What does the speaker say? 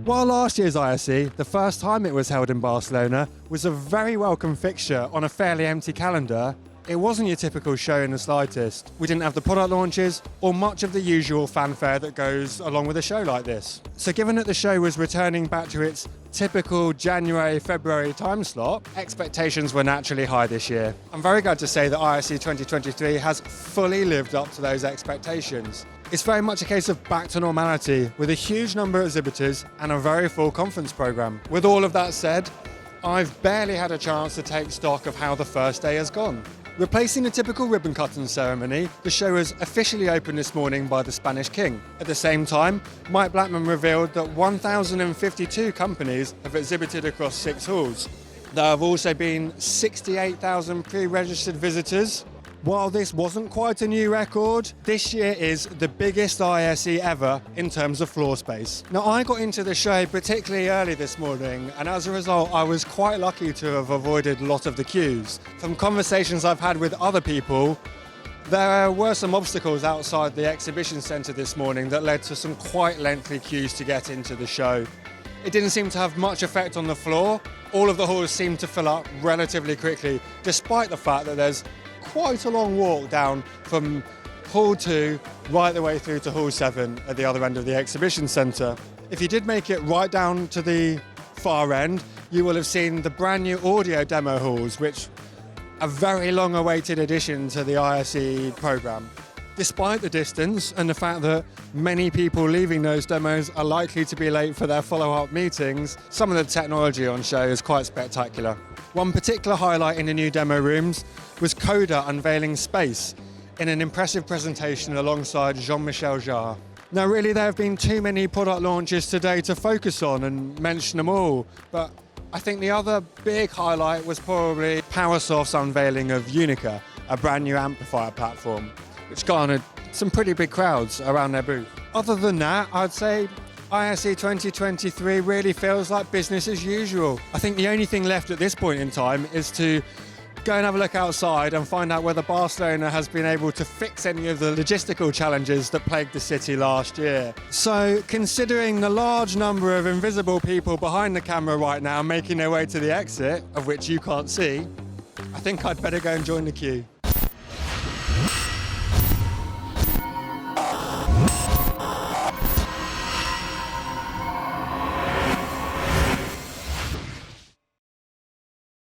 While last year's ISE, the first time it was held in Barcelona, was a very welcome fixture on a fairly empty calendar, it wasn't your typical show in the slightest. We didn't have the product launches or much of the usual fanfare that goes along with a show like this. So given that the show was returning back to its typical January-February time slot, expectations were naturally high this year. I'm very glad to say that ISE 2023 has fully lived up to those expectations. It's very much a case of back to normality, with a huge number of exhibitors and a very full conference programme. With all of that said, I've barely had a chance to take stock of how the first day has gone. Replacing the typical ribbon cutting ceremony, the show was officially opened this morning by the Spanish King. At the same time, Mike Blackman revealed that 1,052 companies have exhibited across 6 halls. There have also been 68,000 pre-registered visitors. While this wasn't quite a new record, this year is the biggest ISE ever in terms of floor space. Now, I got into the show particularly early this morning, and as a result, I was quite lucky to have avoided a lot of the queues. From conversations I've had with other people, there were some obstacles outside the exhibition centre this morning that led to some quite lengthy queues to get into the show. It didn't seem to have much effect on the floor. All of the halls seemed to fill up relatively quickly, despite the fact that there's quite a long walk down from Hall 2 right the way through to Hall 7 at the other end of the exhibition centre. If you did make it right down to the far end, you will have seen the brand new audio demo halls, which are a very long awaited addition to the ISE programme. Despite the distance and the fact that many people leaving those demos are likely to be late for their follow-up meetings, some of the technology on show is quite spectacular. One particular highlight in the new demo rooms was Coda unveiling Space in an impressive presentation alongside Jean-Michel Jarre. Now really there have been too many product launches today to focus on and mention them all, but I think the other big highlight was probably PowerSoft's unveiling of Unica, a brand new amplifier platform, which garnered some pretty big crowds around their booth. Other than that, I'd say ISE 2023 really feels like business as usual. I think the only thing left at this point in time is to go and have a look outside and find out whether Barcelona has been able to fix any of the logistical challenges that plagued the city last year. So, considering the large number of invisible people behind the camera right now making their way to the exit, of which you can't see, I think I'd better go and join the queue.